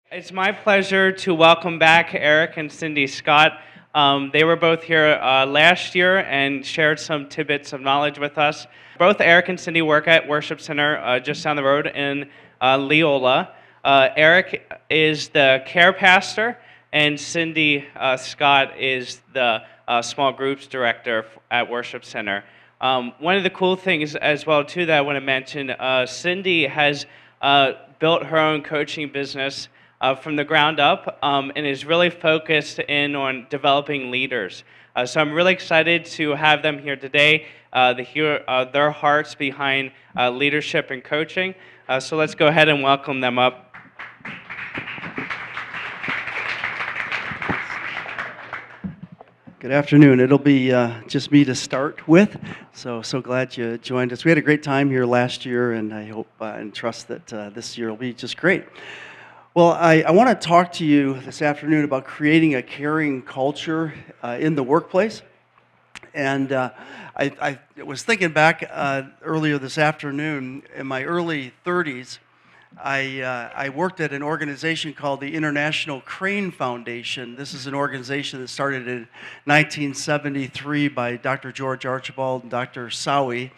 It's my pleasure to welcome back Eric and Cindy Scott. They were both here last year and shared some tidbits of knowledge with us. Both Eric and Cindy work at Worship Center just down the road in Leola. Eric is the care pastor, and Cindy Scott is the small groups director at Worship Center. One of the cool things as well too that I want to mention, Cindy has built her own coaching business from the ground up and is really focused in on developing leaders. So I'm really excited to have them here today to hear their hearts behind leadership and coaching. So let's go ahead and welcome them up. Good afternoon. It'll be just me to start with. So glad you joined us. We had a great time here last year, and I hope and trust that this year will be just great. Well, I want to talk to you this afternoon about creating a caring culture in the workplace. And I was thinking back earlier this afternoon, in my early 30s, I worked at an organization called the International Crane Foundation. This is an organization that started in 1973 by Dr. George Archibald and Dr. Sowie.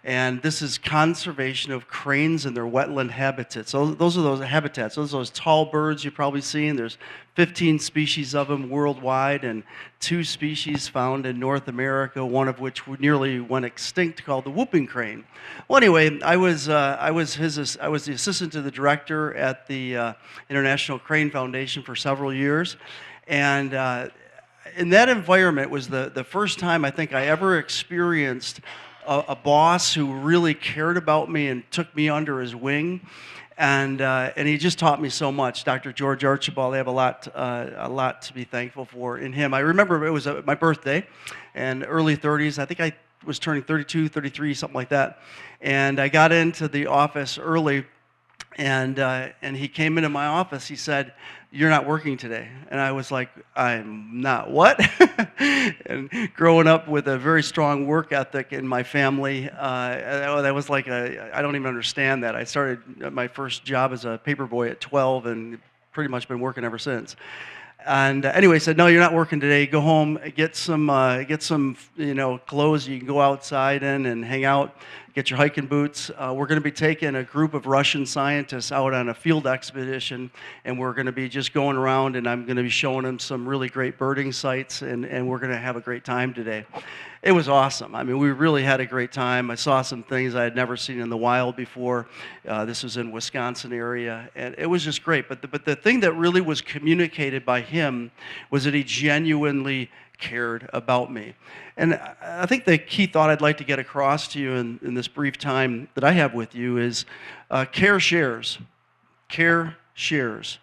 And this is conservation of cranes and their wetland habitats. So those are those habitats. Those are those tall birds you've probably seen. There's 15 species of them worldwide, and 2 species found in North America, one of which nearly went extinct, called the whooping crane. Well, anyway, I was the assistant to the director at the International Crane Foundation for several years, and in that environment was the first time I think I ever experienced a boss who really cared about me and took me under his wing, and he just taught me so much. Dr. George Archibald, I have a lot to be thankful for in him. I remember it was my birthday, and early 30s. I think I was turning 32, 33, something like that, and I got into the office early, and he came into my office. He said, "You're not working today." And I was like, "I'm not what?" And growing up with a very strong work ethic in my family, that was like I don't even understand that. I started my first job as a paperboy at 12 and pretty much been working ever since. And anyway, he said, "No, you're not working today. Go home, get some clothes you can go outside in and hang out. Get your hiking boots. We're going to be taking a group of Russian scientists out on a field expedition, and we're going to be just going around, and I'm going to be showing them some really great birding sites, and we're going to have a great time today." It was awesome. I mean, we really had a great time. I saw some things I had never seen in the wild before. This was in Wisconsin area, and it was just great. But the thing that really was communicated by him was that he genuinely cared about me. And I think the key thought I'd like to get across to you in this brief time that I have with you is care shares. Care shares.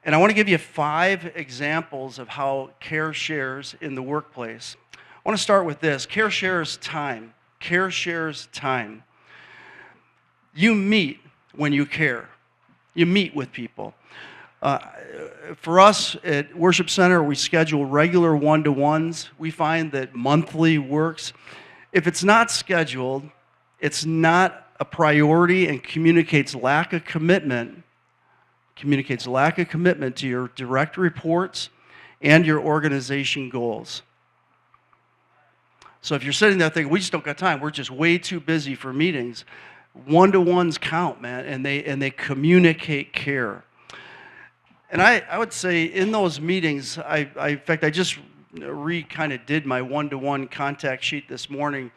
And I want to give you 5 examples of how care shares in the workplace. I want to start with this. Care shares time. Care shares time. You meet when you care. You meet with people. For us at Worship Center, we schedule regular one-to-ones. We find that monthly works. If it's not scheduled, it's not a priority and communicates lack of commitment. Communicates lack of commitment to your direct reports and your organization goals. So if you're sitting there thinking, "We just don't got time, we're just way too busy for meetings," one-to-ones count, man, and they communicate care. And I would say in those meetings, in fact, I just kind of did my one-to-one contact sheet this morning.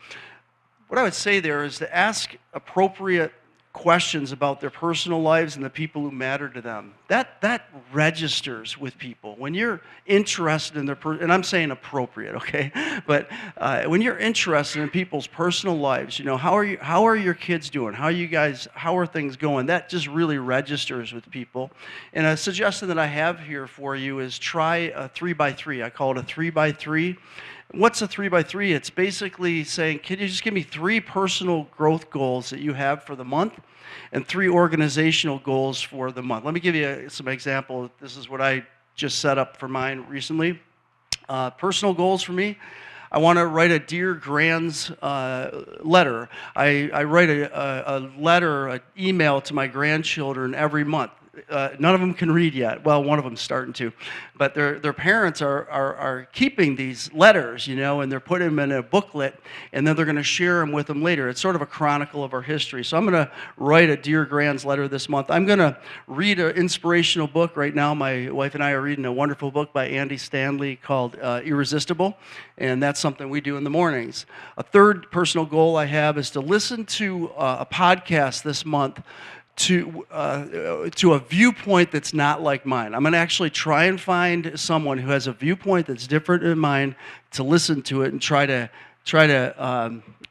What I would say there is to ask appropriate questions about their personal lives and the people who matter to them. That registers with people. When you're interested in and I'm saying appropriate, okay? But when you're interested in people's personal lives, how are your kids doing? How are things going? That just really registers with people. And a suggestion that I have here for you is try a 3x3. I call it a 3x3. What's a 3x3? It's basically saying, can you just give me 3 personal growth goals that you have for the month and 3 organizational goals for the month? Let me give you some examples. This is what I just set up for mine recently. Personal goals for me. I want to write a Dear Grands letter. I write a letter, an email to my grandchildren every month. none of them can read yet. Well, one of them's starting to, but their parents are keeping these letters, and they're putting them in a booklet, and then they're going to share them with them later. It's sort of a chronicle of our history. So I'm going to write a Dear Grands letter this month. I'm going to read an inspirational book right now. My wife and I are reading a wonderful book by Andy Stanley called Irresistible, and that's something we do in the mornings. A third personal goal I have is to listen to a podcast this month to a viewpoint that's not like mine. I'm going to actually try and find someone who has a viewpoint that's different than mine to listen to it and try to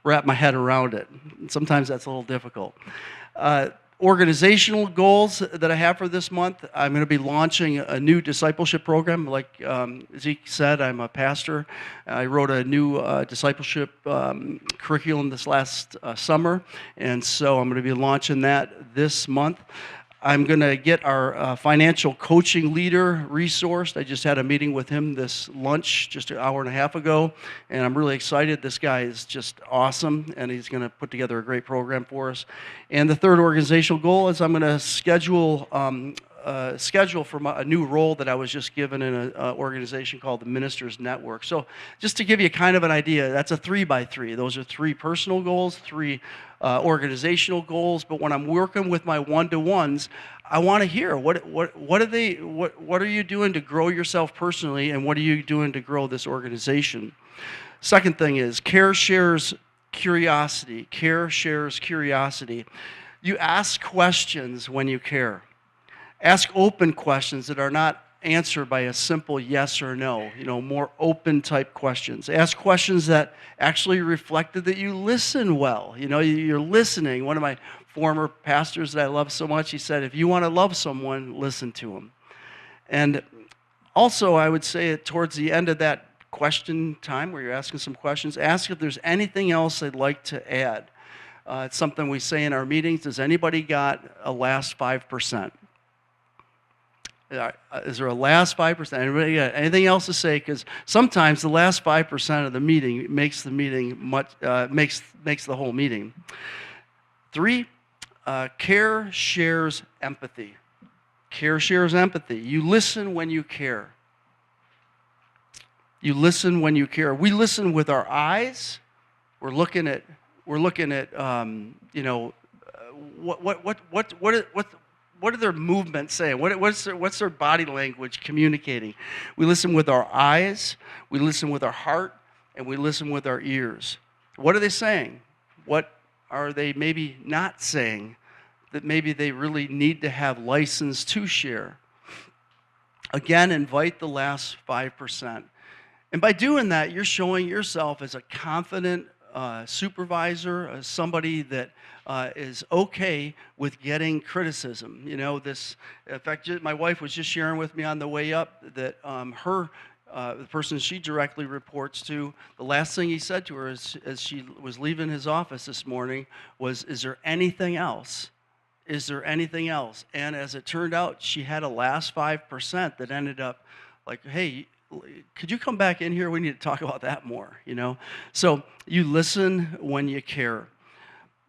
wrap my head around it. And sometimes that's a little difficult. Organizational goals that I have for this month, I'm going to be launching a new discipleship program. Like Zeke said, I'm a pastor. I wrote a new discipleship curriculum this last summer, and so I'm going to be launching that this month. I'm going to get our financial coaching leader resourced. I just had a meeting with him this lunch just an hour and a half ago, and I'm really excited. This guy is just awesome, and he's going to put together a great program for us. And the third organizational goal is I'm going to schedule for a new role that I was just given in an organization called the Ministers Network. So just to give you kind of an idea, that's a 3x3. Those are 3 personal goals, 3 organizational goals. But when I'm working with my one-to-ones, I want to hear what are you doing to grow yourself personally, and what are you doing to grow this organization. Second thing is care shares curiosity. Care shares curiosity. You ask questions when you care. Ask open questions that are not answered by a simple yes or no, more open type questions. Ask questions that actually reflected that you listen well. You're listening. One of my former pastors that I love so much, he said, if you want to love someone, listen to them. And also, I would say towards the end of that question time where you're asking some questions, ask if there's anything else they'd like to add. It's something we say in our meetings. Does anybody got a last 5%? Is there a last 5%? Anybody got anything else to say? Because sometimes the last 5% of the meeting makes the meeting makes the whole meeting. 3, care shares empathy. Care shares empathy. You listen when you care. You listen when you care. We listen with our eyes. We're looking at what are their movements saying? What's their body language communicating? We listen with our eyes, we listen with our heart, and we listen with our ears. What are they saying? What are they maybe not saying that maybe they really need to have license to share? Again, invite the last 5%. And by doing that, you're showing yourself as a confident supervisor, as somebody that is okay with getting criticism. In fact, my wife was just sharing with me on the way up that the person she directly reports to, the last thing he said to her as she was leaving his office this morning was, "Is there anything else? Is there anything else?" And as it turned out, she had a last 5% that ended up like, "Hey, could you come back in here? We need to talk about that more." So you listen when you care.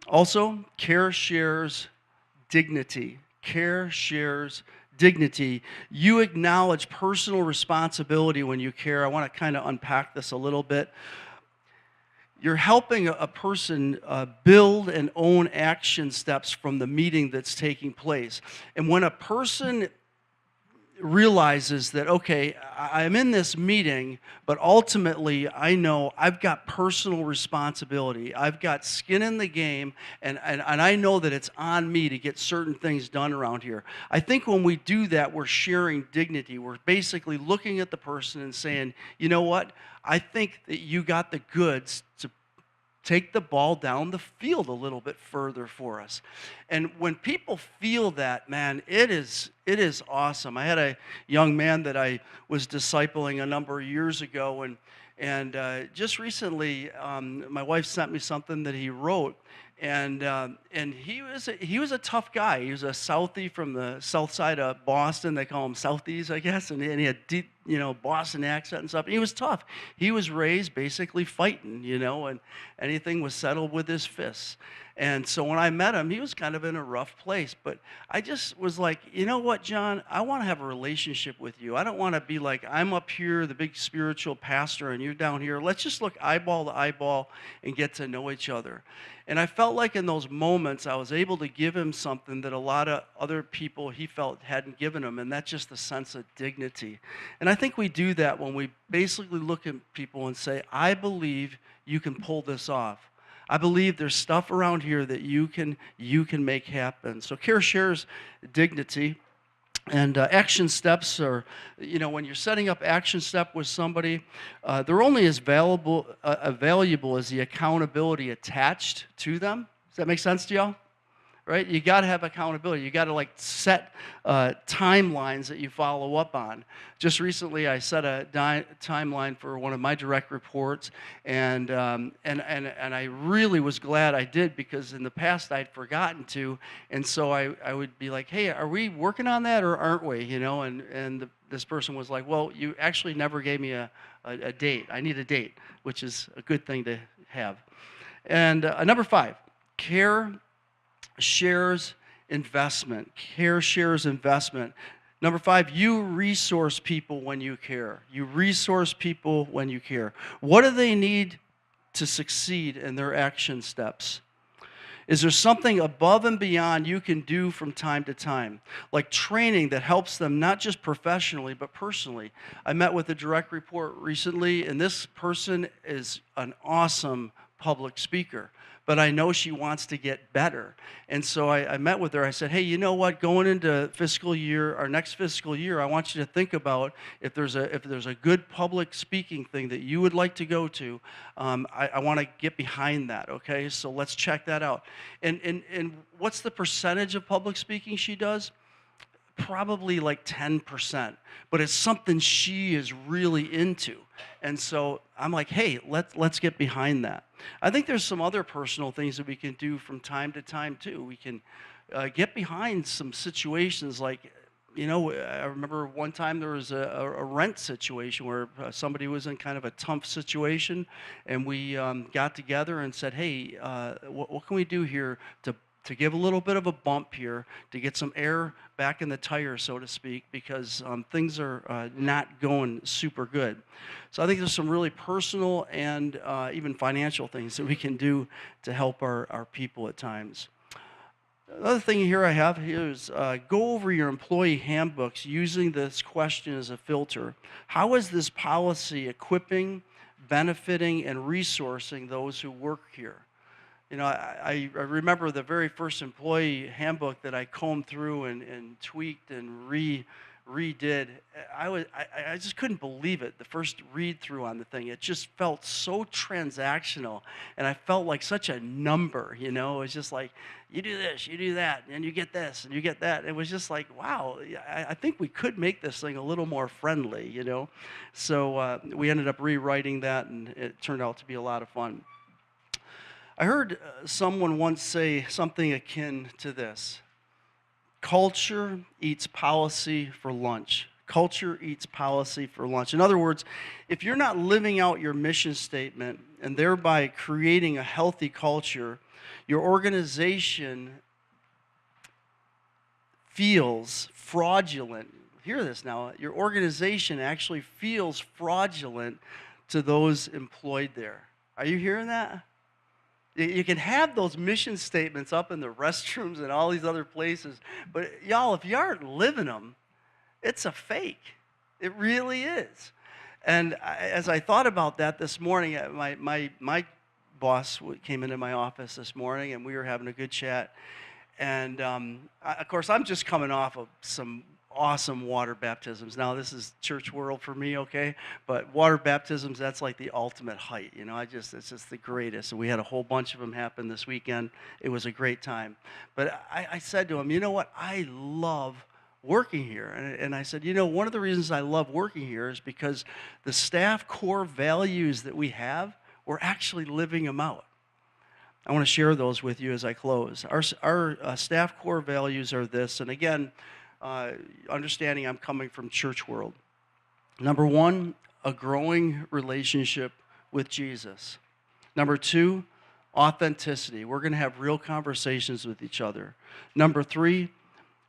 Also, care shares dignity. Care shares dignity. You acknowledge personal responsibility when you care. I want to kind of unpack this a little bit. You're helping a person build and own action steps from the meeting that's taking place. And when a person realizes that, okay, I'm in this meeting, but ultimately I know I've got personal responsibility. I've got skin in the game, and I know that it's on me to get certain things done around here. I think when we do that, we're sharing dignity. We're basically looking at the person and saying, you know what? I think that you got the goods to take the ball down the field a little bit further for us. And when people feel that, man, it is awesome. I had a young man that I was discipling a number of years ago, and just recently, my wife sent me something that he wrote, and he was a tough guy. He was a Southie from the south side of Boston. They call him Southies, I guess, and he had Boston accent and stuff. And he was tough. He was raised basically fighting, and anything was settled with his fists. And so when I met him, he was kind of in a rough place. But I just was like, you know what, John? I want to have a relationship with you. I don't want to be like, I'm up here, the big spiritual pastor, and you're down here. Let's just look eyeball to eyeball and get to know each other. And I felt like in those moments, I was able to give him something that a lot of other people he felt hadn't given him, and that's just a sense of dignity. And I think we do that when we basically look at people and say, I believe you can pull this off. I believe there's stuff around here that you can make happen. So CARE shares dignity. And action steps are, when you're setting up action step with somebody, they're only as valuable as the accountability attached to them. Does that make sense to y'all? Right? You got to have accountability. You got to set timelines that you follow up on. Just recently, I set a timeline for one of my direct reports, and I really was glad I did, because in the past I'd forgotten to, and so I would be like, hey, are we working on that or aren't we? This person was like, well, you actually never gave me a date. I need a date, which is a good thing to have. And number 5, CARE shares investment. CARE shares investment. Number 5, you resource people when you care. You resource people when you care. What do they need to succeed in their action steps? Is there something above and beyond you can do from time to time, like training that helps them not just professionally but personally? I met with a direct report recently, and this person is an awesome public speaker, but I know she wants to get better. And so I met with her. I said, hey, you know what? Going into our next fiscal year, I want you to think about if there's a good public speaking thing that you would like to go to. I want to get behind that, okay? So let's check that out. And what's the percentage of public speaking she does? Probably like 10%, but it's something she is really into. And so I'm like, hey, let's get behind that. I think there's some other personal things that we can do from time to time too. We can get behind some situations like, I remember one time there was a rent situation where somebody was in kind of a tough situation, and we got together and said, hey, what can we do here to give a little bit of a bump here, to get some air back in the tire, so to speak, because things are not going super good. So I think there's some really personal and even financial things that we can do to help our people at times. Another thing here I have here is go over your employee handbooks using this question as a filter. How is this policy equipping, benefiting, and resourcing those who work here? I remember the very first employee handbook that I combed through and tweaked and redid. I just couldn't believe it, the first read through on the thing. It just felt so transactional, and I felt like such a number, It was just like, you do this, you do that, and you get this, and you get that. It was just like, wow, I think we could make this thing a little more friendly, So we ended up rewriting that, and it turned out to be a lot of fun. I heard someone once say something akin to this: culture eats policy for lunch. Culture eats policy for lunch. In other words, if you're not living out your mission statement and thereby creating a healthy culture, your organization feels fraudulent. Hear this now. Your organization actually feels fraudulent to those employed there. Are you hearing that? You can have those mission statements up in the restrooms and all these other places, but y'all, if you aren't living them, it's a fake. It really is. And as I thought about that this morning, my boss came into my office this morning, and we were having a good chat. And of course, I'm just coming off of some awesome water baptisms. Now, this is church world for me, okay? But water baptisms, that's like the ultimate height, it's just the greatest. And we had a whole bunch of them happen this weekend. It was a great time. But I said to him, you know what? I love working here. And I said, one of the reasons I love working here is because the staff core values that we have, we're actually living them out. I want to share those with you as I close. Our staff core values are this, and again, understanding I'm coming from church world. Number one, a growing relationship with Jesus. Number two, authenticity. We're going to have real conversations with each other. Number three,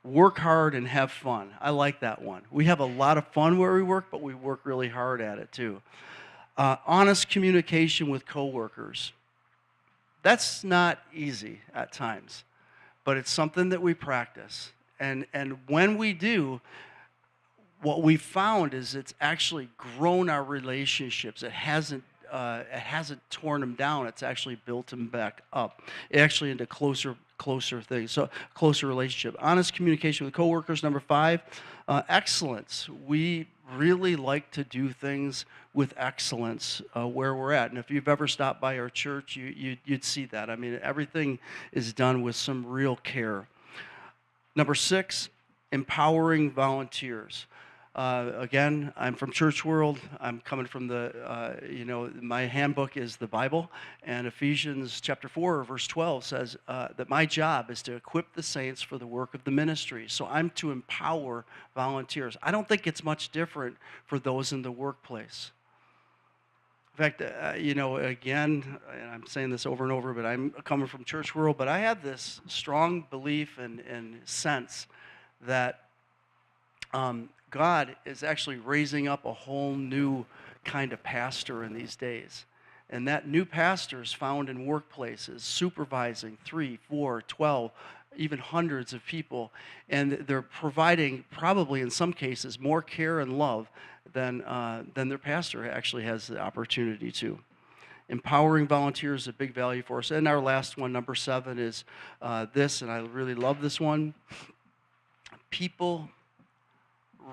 work hard and have fun. I like that one. We have a lot of fun where we work, but we work really hard at it too. Honest communication with coworkers. That's not easy at times, but it's something that we practice. And when we do, what we found is it's actually grown our relationships. It hasn't torn them down. It's actually built them back up. Actually into closer things. So closer relationship. Honest communication with coworkers. Number five, excellence. We really like to do things with excellence where we're at. And if you've ever stopped by our church, you'd see that. I mean, everything is done with some real care. Number six, empowering volunteers. Again, I'm from Church World. I'm coming from my handbook is the Bible, and Ephesians chapter 4, verse 12 says that my job is to equip the saints for the work of the ministry. So I'm to empower volunteers. I don't think it's much different for those in the workplace. In fact, again, and I'm saying this over and over, but I'm coming from Church World, but I have this strong belief and sense that God is actually raising up a whole new kind of pastor in these days. And that new pastor is found in workplaces, supervising 3, 4, 12, even hundreds of people. And they're providing, probably in some cases, more care and love than their pastor actually has the opportunity to. Empowering volunteers is a big value for us. And our last one, number 7, is this, and I really love this one. People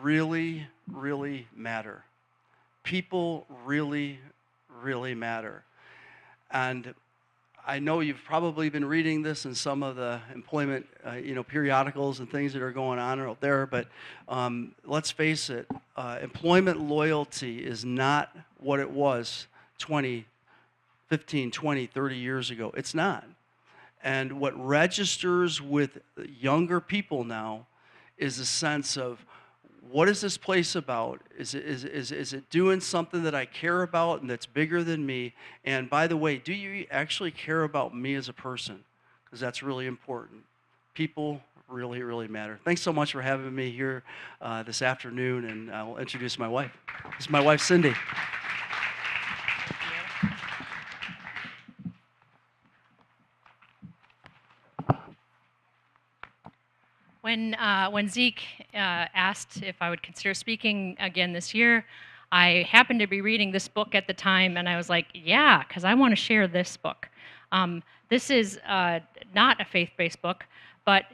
really, really matter. People really, really matter. And I know you've probably been reading this in some of the employment, periodicals and things that are going on out there, but let's face it, employment loyalty is not what it was 15, 20, 30 years ago. It's not. And what registers with younger people now is a sense of, what is this place about? Is it doing something that I care about and that's bigger than me? And by the way, do you actually care about me as a person? Because that's really important. People really, really matter. Thanks so much for having me here this afternoon, and I'll introduce my wife. This is my wife, Cindy. When Zeke asked if I would consider speaking again this year, I happened to be reading this book at the time, and I was like, yeah, because I want to share this book. This is not a faith-based book, but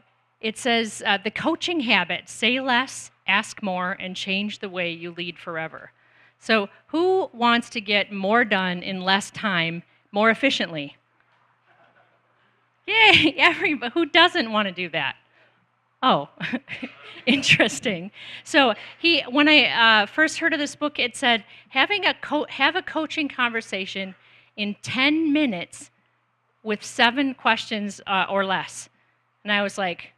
it says, The Coaching Habit, Say Less, Ask More, and Change the Way You Lead Forever. So who wants to get more done in less time, more efficiently? Yay, everybody. Who doesn't want to do that? Oh, interesting. So when I first heard of this book, it said, have a coaching conversation in 10 minutes with 7 questions or less. And I was like,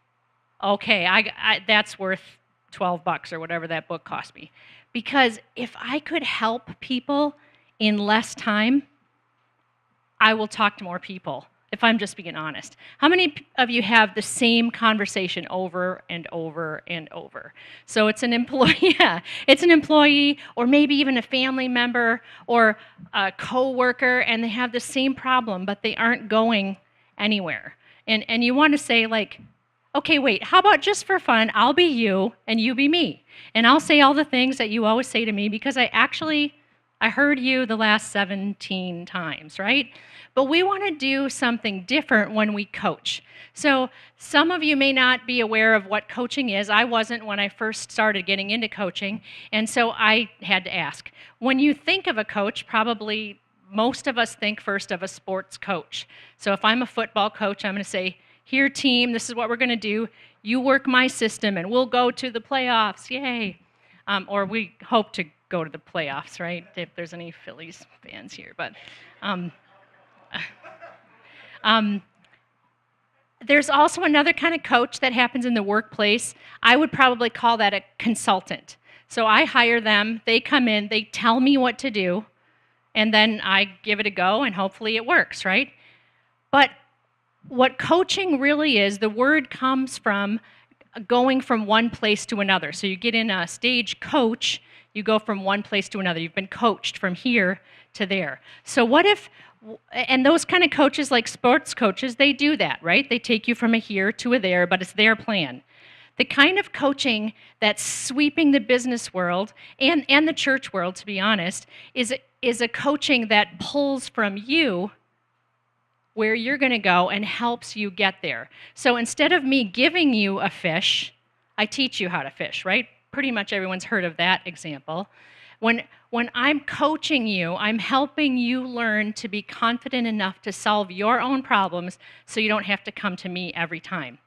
okay, that's worth $12 or whatever that book cost me. Because if I could help people in less time, I will talk to more people. If I'm just being honest. How many of you have the same conversation over and over and over? So it's an employee, it's an employee, or maybe even a family member or a coworker, and they have the same problem, but they aren't going anywhere. And you want to say, like, okay, wait, how about just for fun, I'll be you and you be me. And I'll say all the things that you always say to me because I heard you the last 17 times, right? But we want to do something different when we coach. So some of you may not be aware of what coaching is. I wasn't when I first started getting into coaching, and so I had to ask. When you think of a coach, probably most of us think first of a sports coach. So if I'm a football coach, I'm going to say, here team, this is what we're going to do. You work my system, and we'll go to the playoffs, yay. Or we hope to go to the playoffs, right? If there's any Phillies fans here, but... there's also another kind of coach that happens in the workplace. I would probably call that a consultant. So I hire them, they come in, they tell me what to do, and then I give it a go and hopefully it works, right? But what coaching really is, the word comes from going from one place to another. So you get in a stage coach, you go from one place to another. You've been coached from here to there. So what if, and those kind of coaches like sports coaches, they do that, right? They take you from a here to a there, but it's their plan. The kind of coaching that's sweeping the business world and the church world, to be honest, is a coaching that pulls from you where you're going to go and helps you get there. So instead of me giving you a fish, I teach you how to fish, right? Pretty much everyone's heard of that example. When I'm coaching you, I'm helping you learn to be confident enough to solve your own problems so you don't have to come to me every time.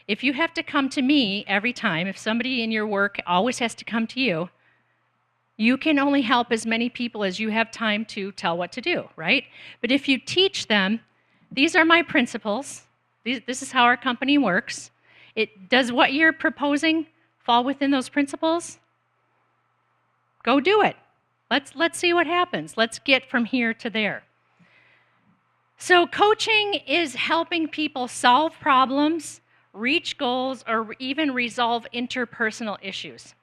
If you have to come to me every time, if somebody in your work always has to come to you, you can only help as many people as you have time to tell what to do, right? But if you teach them, these are my principles, this is how our company works, does what you're proposing fall within those principles? Go do it. Let's see what happens. Let's get from here to there. So coaching is helping people solve problems, reach goals, or even resolve interpersonal issues.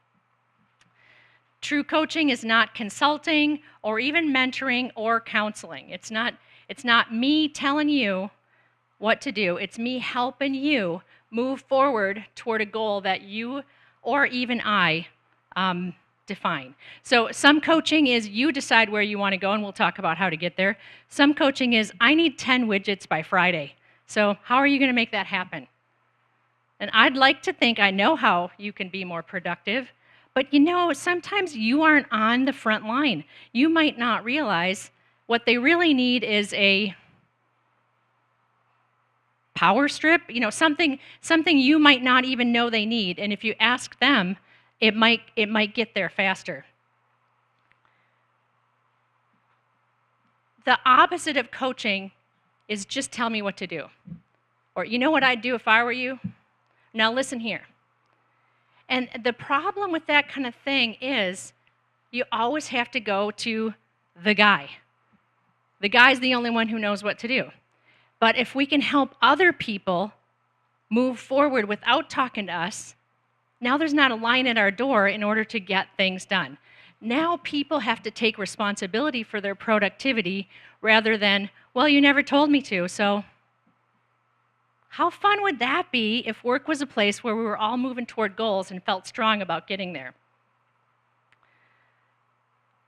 True coaching is not consulting or even mentoring or counseling. It's not me telling you what to do. It's me helping you move forward toward a goal that you or even I define. So some coaching is you decide where you want to go, and we'll talk about how to get there. Some coaching is I need 10 widgets by Friday. So how are you going to make that happen? And I'd like to think I know how you can be more productive, but sometimes you aren't on the front line. You might not realize what they really need is a power strip, something you might not even know they need. And if you ask them, it might get there faster. The opposite of coaching is just tell me what to do. Or you know what I'd do if I were you? Now listen here. And the problem with that kind of thing is you always have to go to the guy. The guy's the only one who knows what to do. But if we can help other people move forward without talking to us, now there's not a line at our door in order to get things done. Now people have to take responsibility for their productivity rather than, well, you never told me to, so how fun would that be if work was a place where we were all moving toward goals and felt strong about getting there?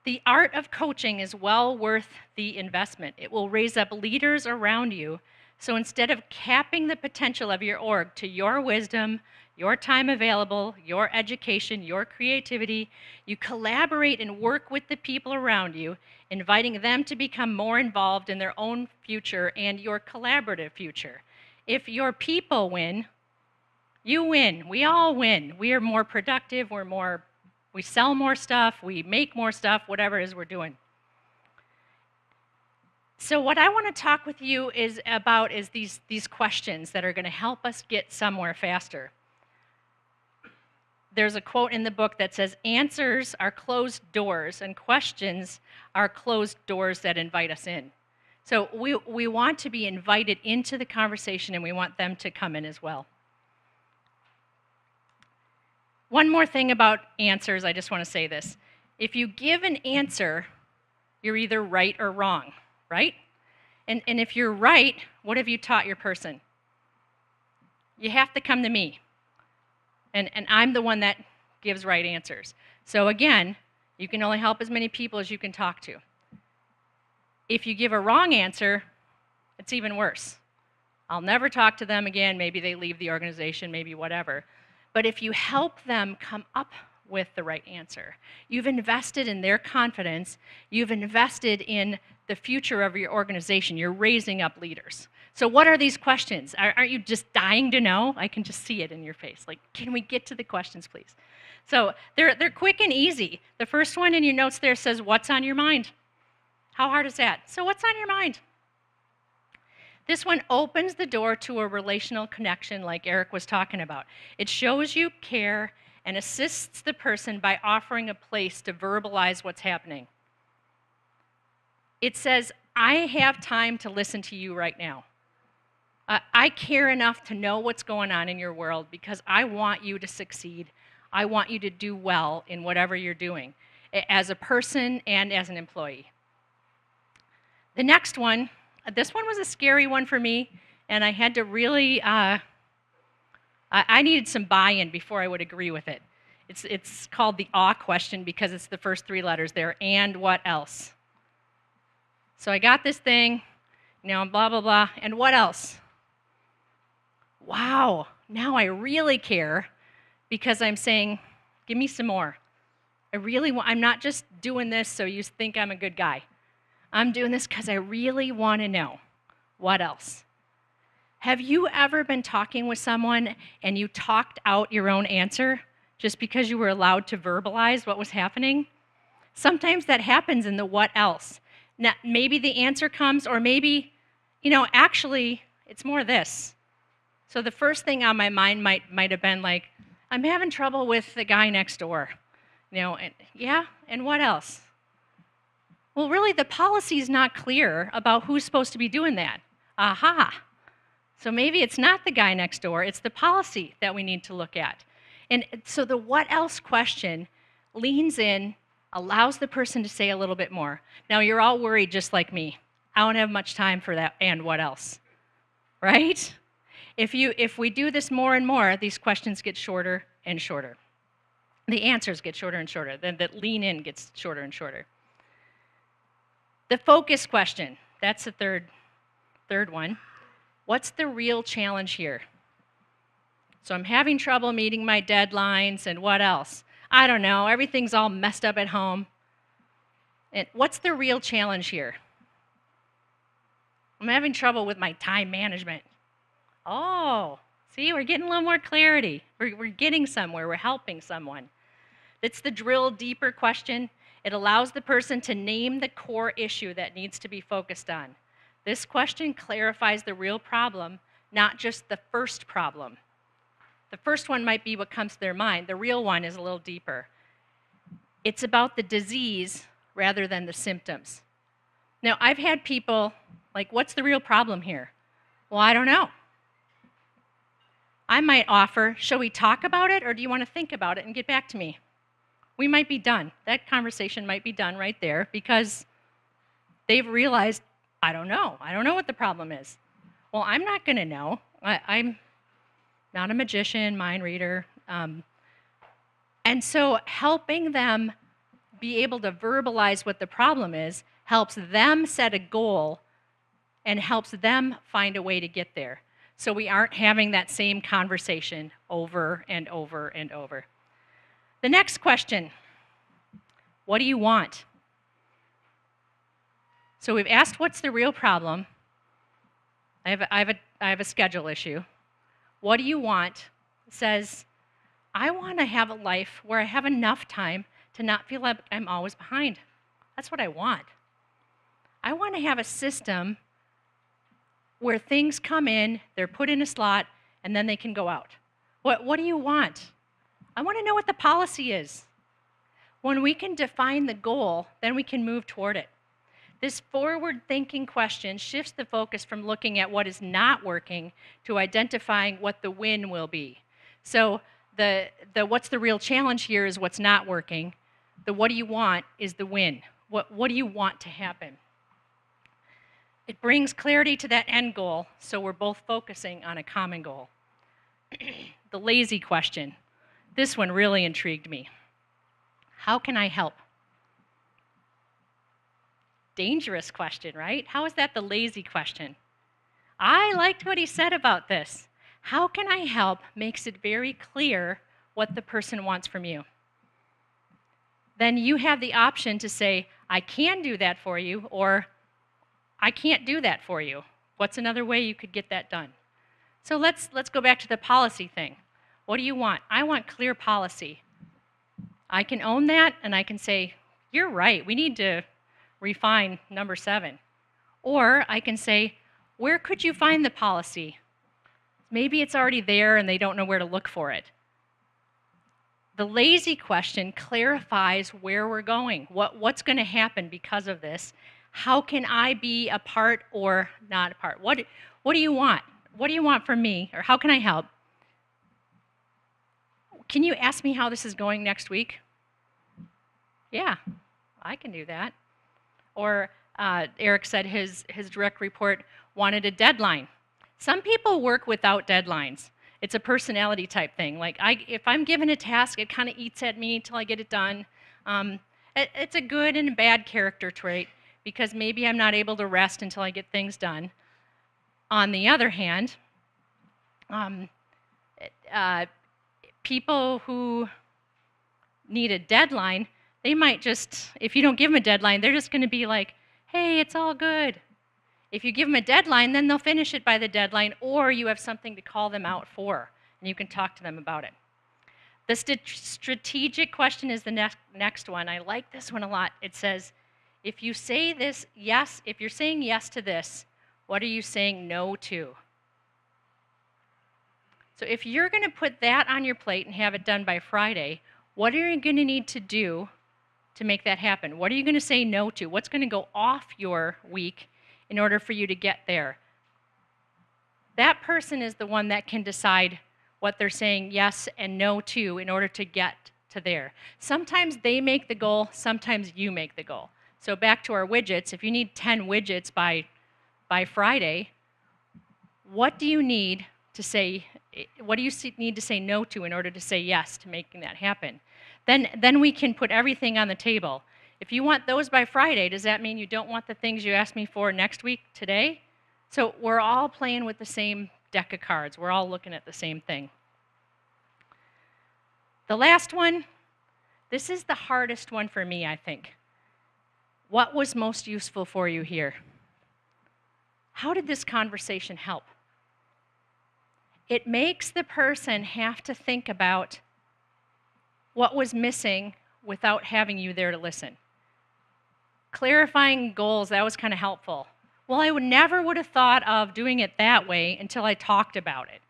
The art of coaching is well worth the investment. It will raise up leaders around you. So instead of capping the potential of your org to your wisdom, your time available, your education, your creativity, you collaborate and work with the people around you, inviting them to become more involved in their own future and your collaborative future. If your people win, you win. We all win. We are more productive. We sell more stuff. We make more stuff, whatever it is we're doing. So what I want to talk with you is these questions that are going to help us get somewhere faster. There's a quote in the book that says, answers are closed doors and questions are closed doors that invite us in. So we want to be invited into the conversation and we want them to come in as well. One more thing about answers, I just want to say this. If you give an answer, you're either right or wrong, right? And if you're right, what have you taught your person? You have to come to me. And I'm the one that gives right answers. So again, you can only help as many people as you can talk to. If you give a wrong answer, it's even worse. I'll never talk to them again. Maybe they leave the organization, maybe whatever. But if you help them come up with the right answer, you've invested in their confidence, you've invested in the future of your organization, you're raising up leaders. So what are these questions? Aren't you just dying to know? I can just see it in your face. Like, can we get to the questions, please? So they're quick and easy. The first one in your notes there says, what's on your mind? How hard is that? So what's on your mind? This one opens the door to a relational connection like Eric was talking about. It shows you care and assists the person by offering a place to verbalize what's happening. It says, I have time to listen to you right now. I care enough to know what's going on in your world because I want you to succeed. I want you to do well in whatever you're doing, as a person and as an employee. The next one, this one was a scary one for me, and I had to really, I needed some buy-in before I would agree with it. It's called the awe question because it's the first 3 letters there, and what else? So I got this thing, blah, blah, blah, and what else? Wow, now I really care because I'm saying, give me some more. I'm not just doing this so you think I'm a good guy. I'm doing this because I really want to know. What else? Have you ever been talking with someone and you talked out your own answer just because you were allowed to verbalize what was happening? Sometimes that happens in the what else. Now, maybe the answer comes, or maybe, actually, it's more this. So the first thing on my mind might have been like, I'm having trouble with the guy next door. And what else? Well, really, the policy's not clear about who's supposed to be doing that. Aha. So maybe it's not the guy next door, it's the policy that we need to look at. And so the what else question leans in, allows the person to say a little bit more. Now, you're all worried just like me. I don't have much time for that, and what else? Right? If we do this more and more, these questions get shorter and shorter. The answers get shorter and shorter. Then the lean in gets shorter and shorter. The focus question, that's the third one. What's the real challenge here? So I'm having trouble meeting my deadlines, and what else? I don't know, everything's all messed up at home. And what's the real challenge here? I'm having trouble with my time management. Oh, see, we're getting a little more clarity. We're getting somewhere, we're helping someone. It's the drill deeper question. It allows the person to name the core issue that needs to be focused on. This question clarifies the real problem, not just the first problem. The first one might be what comes to their mind. The real one is a little deeper. It's about the disease rather than the symptoms. Now, I've had people like, what's the real problem here? Well, I don't know. I might offer, shall we talk about it, or do you want to think about it and get back to me? We might be done. That conversation might be done right there because they've realized, I don't know what the problem is. Well, I'm not going to know. I'm not a magician, mind reader. And so helping them be able to verbalize what the problem is helps them set a goal and helps them find a way to get there. So we aren't having that same conversation over and over and over. The next question, what do you want? So we've asked what's the real problem. I have a schedule issue. What do you want? It says, I want to have a life where I have enough time to not feel like I'm always behind. That's what I want. I want to have a system where things come in, they're put in a slot, and then they can go out. What do you want? I want to know what the policy is. When we can define the goal, then we can move toward it. This forward-thinking question shifts the focus from looking at what is not working to identifying what the win will be. So the what's the real challenge here is what's not working. The what do you want is the win. What do you want to happen? It brings clarity to that end goal, so we're both focusing on a common goal. The lazy question. This one really intrigued me. How can I help? Dangerous question, right? How is that the lazy question? I liked what he said about this. How can I help makes it very clear what the person wants from you. Then you have the option to say, I can do that for you, or I can't do that for you. What's another way you could get that done? So let's go back to the policy thing. What do you want? I want clear policy. I can own that, and I can say, you're right, we need to refine number 7. Or I can say, where could you find the policy? Maybe it's already there and they don't know where to look for it. The lazy question clarifies where we're going, what's going to happen because of this. How can I be a part or not a part? What do you want? What do you want from me? Or how can I help? Can you ask me how this is going next week? Yeah, I can do that. Or Eric said his direct report wanted a deadline. Some people work without deadlines. It's a personality type thing. Like if I'm given a task, it kind of eats at me until I get it done. It's a good and a bad character trait because maybe I'm not able to rest until I get things done. On the other hand, people who need a deadline, they might just, if you don't give them a deadline, they're just going to be like, hey, it's all good. If you give them a deadline, then they'll finish it by the deadline, or you have something to call them out for, and you can talk to them about it. The strategic question is the next one. I like this one a lot. It says, if you say this, yes, if you're saying yes to this, what are you saying no to? So if you're going to put that on your plate and have it done by Friday, what are you going to need to do to make that happen? What are you going to say no to? What's going to go off your week in order for you to get there? That person is the one that can decide what they're saying yes and no to in order to get to there. Sometimes they make the goal, sometimes you make the goal. So back to our widgets, if you need 10 widgets by Friday, what do you need to say, what do you need to say no to in order to say yes to making that happen? Then we can put everything on the table. If you want those by Friday, does that mean you don't want the things you asked me for next week today? So we're all playing with the same deck of cards. We're all looking at the same thing. The last one, this is the hardest one for me, I think. What was most useful for you here? How did this conversation help? It makes the person have to think about what was missing without having you there to listen. Clarifying goals, that was kind of helpful. Well, I never would have thought of doing it that way until I talked about it.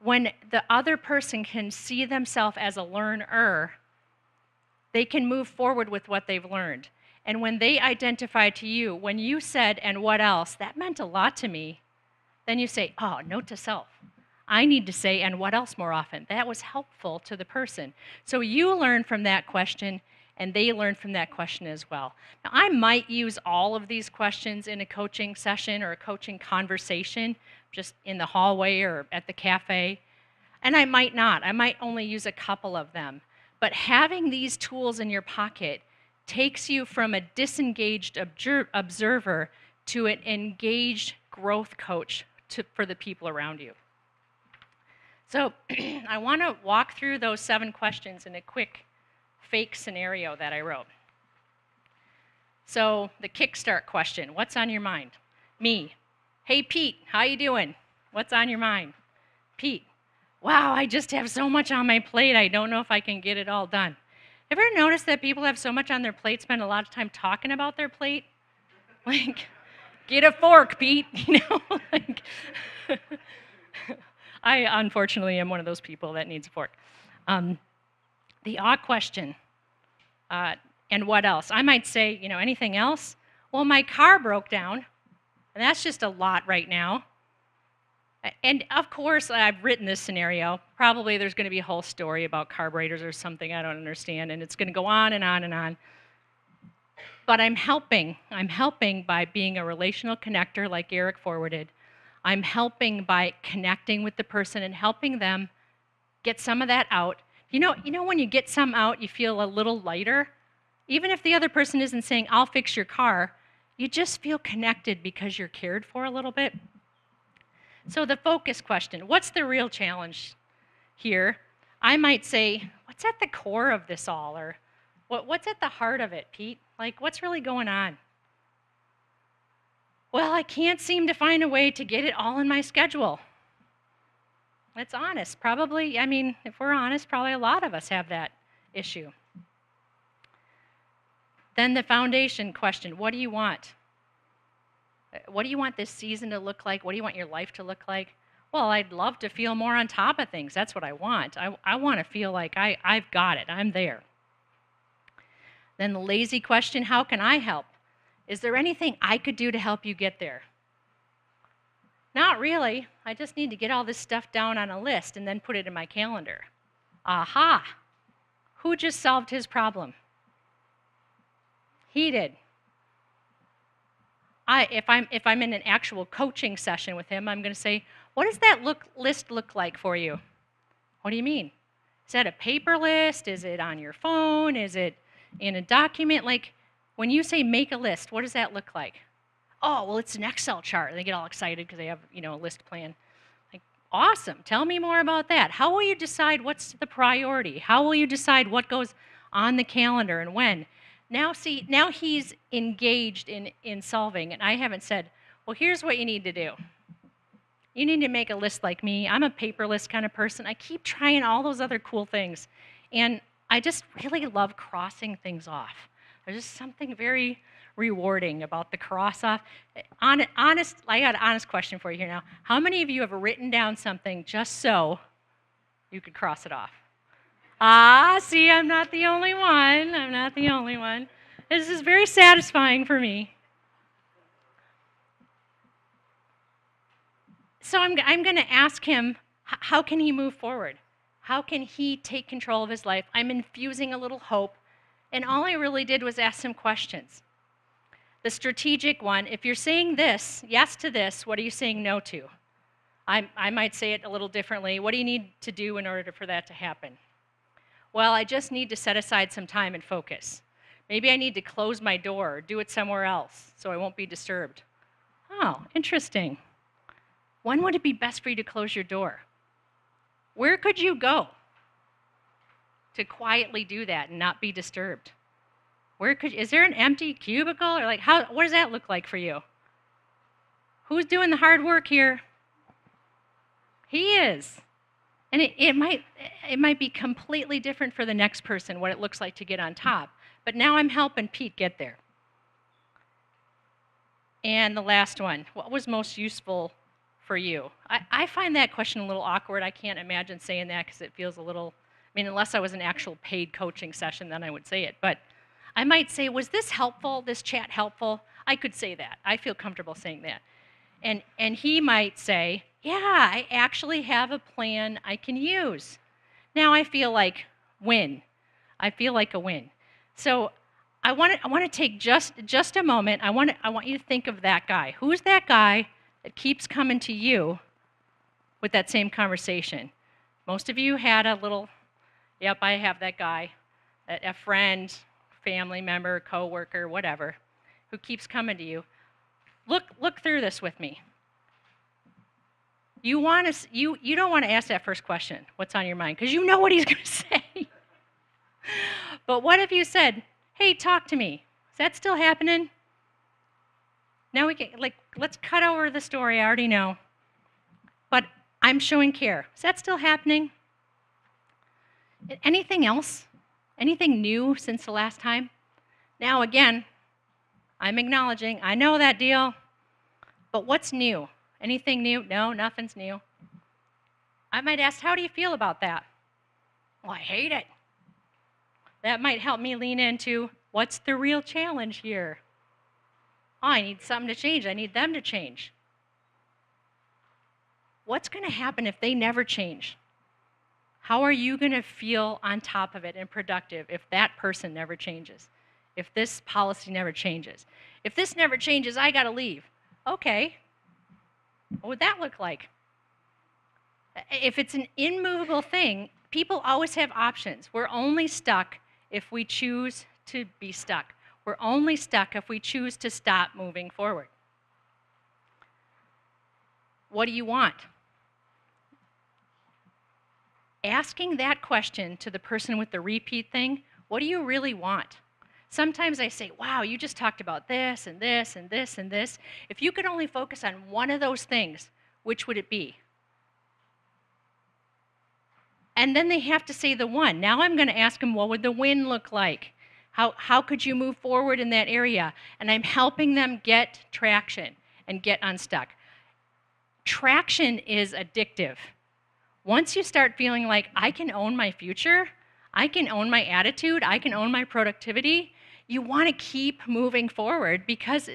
When the other person can see themselves as a learner, they can move forward with what they've learned. And when they identify to you, when you said, and what else, that meant a lot to me, then you say, oh, note to self. I need to say, and what else more often? That was helpful to the person. So you learn from that question, and they learn from that question as well. Now, I might use all of these questions in a coaching session or a coaching conversation, just in the hallway or at the cafe, and I might not. I might only use a couple of them. But having these tools in your pocket takes you from a disengaged observer to an engaged growth coach for the people around you. So I want to walk through those 7 questions in a quick fake scenario that I wrote. So the kickstart question, what's on your mind? Me, hey Pete, how you doing? What's on your mind? Pete, wow, I just have so much on my plate, I don't know if I can get it all done. Ever noticed that people have so much on their plate, spend a lot of time talking about their plate? Like, get a fork, Pete, you know? Like, I unfortunately am one of those people that needs a fork. The question, and what else? I might say, you know, anything else? Well, my car broke down, and that's just a lot right now. And of course, I've written this scenario. Probably there's going to be a whole story about carburetors or something I don't understand, and it's going to go on and on and on. But I'm helping. I'm helping by being a relational connector like Eric forwarded. I'm helping by connecting with the person and helping them get some of that out. You know when you get some out, you feel a little lighter? Even if the other person isn't saying, I'll fix your car, you just feel connected because you're cared for a little bit. So the focus question, what's the real challenge here? I might say, what's at the core of this all? Or what's at the heart of it, Pete? Like, what's really going on? Well, I can't seem to find a way to get it all in my schedule. That's honest. Probably, I mean, if we're honest, probably a lot of us have that issue. Then the foundation question, what do you want? What do you want this season to look like? What do you want your life to look like? Well, I'd love to feel more on top of things. That's what I want. I want to feel like I've got it. I'm there. Then the lazy question, how can I help? Is there anything I could do to help you get there? Not really. I just need to get all this stuff down on a list and then put it in my calendar. Aha! Who just solved his problem? He did. If I'm in an actual coaching session with him, I'm going to say, what does that list look like for you? What do you mean? Is that a paper list? Is it on your phone? Is it in a document? Like, when you say make a list, what does that look like? Oh, well, it's an Excel chart. They get all excited because they have, a list plan. Like, awesome. Tell me more about that. How will you decide what's the priority? How will you decide what goes on the calendar and when? Now he's engaged in solving, and I haven't said, well, here's what you need to do. You need to make a list like me. I'm a paperless kind of person. I keep trying all those other cool things, and I just really love crossing things off. There's just something very rewarding about the cross off. I got an honest question for you here now. How many of you have written down something just so you could cross it off? See, I'm not the only one. I'm not the only one. This is very satisfying for me. So I'm going to ask him, how can he move forward? How can he take control of his life? I'm infusing a little hope. And all I really did was ask some questions. The strategic one, if you're saying this, yes to this, what are you saying no to? I might say it a little differently. What do you need to do in order for that to happen? Well, I just need to set aside some time and focus. Maybe I need to close my door or do it somewhere else so I won't be disturbed. Oh, interesting. When would it be best for you to close your door? Where could you go to quietly do that and not be disturbed? Is there an empty cubicle? Or what does that look like for you? Who's doing the hard work here? He is. And it might be completely different for the next person, what it looks like to get on top. But now I'm helping Pete get there. And the last one, what was most useful for you? I find that question a little awkward. I can't imagine saying that because it feels a little, unless I was an actual paid coaching session, then I would say it. But I might say, was this helpful, this chat helpful? I could say that. I feel comfortable saying that. And he might say, yeah, I actually have a plan I can use. Now I feel like win. I feel like a win. So I want to take just a moment. I want you to think of that guy. Who's that guy that keeps coming to you with that same conversation? Most of you had a little, yep, I have that guy, a friend, family member, coworker, whatever, who keeps coming to you. Look through this with me. You don't want to ask that first question, what's on your mind, because you know what he's going to say. But what if you said, hey, talk to me? Is that still happening? Now we can, let's cut over the story, I already know. But I'm showing care. Is that still happening? Anything else? Anything new since the last time? Now again, I'm acknowledging, I know that deal, but what's new? Anything new? No, nothing's new. I might ask, how do you feel about that? Well, I hate it. That might help me lean into, what's the real challenge here? Oh, I need something to change. I need them to change. What's going to happen if they never change? How are you going to feel on top of it and productive if that person never changes? If this policy never changes? If this never changes, I got to leave. Okay. What would that look like? If it's an immovable thing, people always have options. We're only stuck if we choose to be stuck. We're only stuck if we choose to stop moving forward. What do you want? Asking that question to the person with the repeat thing, what do you really want? Sometimes I say, wow, you just talked about this and this and this and this. If you could only focus on one of those things, which would it be? And then they have to say the one. Now I'm going to ask them, what would the win look like? How could you move forward in that area? And I'm helping them get traction and get unstuck. traction is addictive. Once you start feeling like I can own my future, I can own my attitude, I can own my productivity, you want to keep moving forward because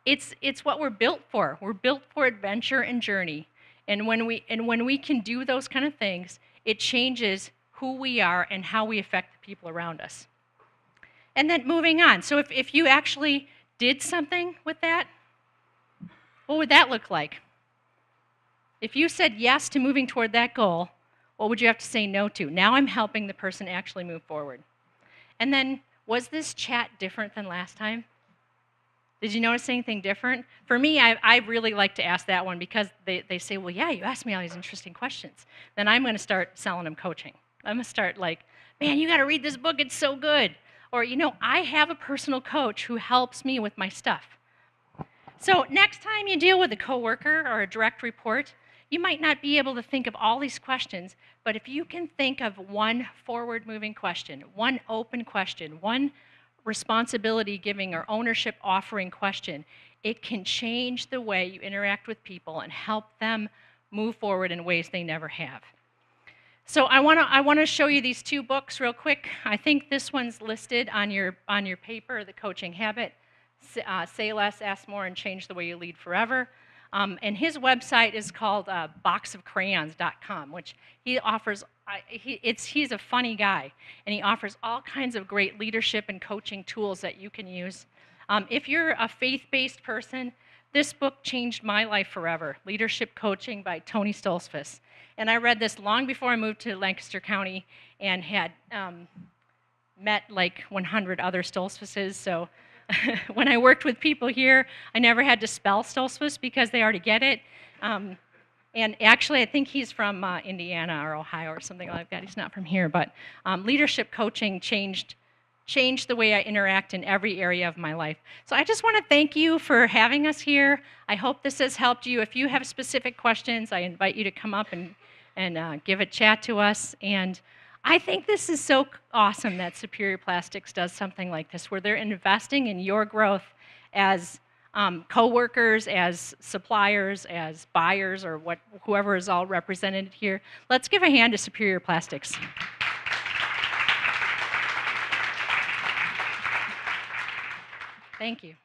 it's what we're built for. We're built for adventure and journey. And when we can do those kind of things, it changes who we are and how we affect the people around us. And then moving on. So if you actually did something with that, what would that look like? If you said yes to moving toward that goal, what would you have to say no to? Now I'm helping the person actually move forward. And then, was this chat different than last time? Did you notice anything different? For me, I really like to ask that one because they say, well, yeah, you asked me all these interesting questions. Then I'm going to start selling them coaching. I'm going to start like, man, you got to read this book. It's so good. Or, I have a personal coach who helps me with my stuff. So next time you deal with a coworker or a direct report, you might not be able to think of all these questions, but if you can think of one forward-moving question, one open question, one responsibility-giving or ownership-offering question, it can change the way you interact with people and help them move forward in ways they never have. So I want to show you these two books real quick. I think this one's listed on your paper, The Coaching Habit, Say Less, Ask More, and Change the Way You Lead Forever. And his website is called boxofcrayons.com, which he offers. He's a funny guy, and he offers all kinds of great leadership and coaching tools that you can use. If you're a faith-based person, this book changed my life forever, Leadership Coaching by Tony Stoltzfus. And I read this long before I moved to Lancaster County and had met like 100 other Stoltzfuses. So when I worked with people here, I never had to spell Stoltzfus because they already get it. And actually, I think he's from Indiana or Ohio or something like that. He's not from here. But leadership coaching changed the way I interact in every area of my life. So I just want to thank you for having us here. I hope this has helped you. If you have specific questions, I invite you to come up and give a chat to us. And I think this is so awesome that Superior Plastics does something like this, where they're investing in your growth as co-workers, as suppliers, as buyers, or whoever is all represented here. Let's give a hand to Superior Plastics. Thank you.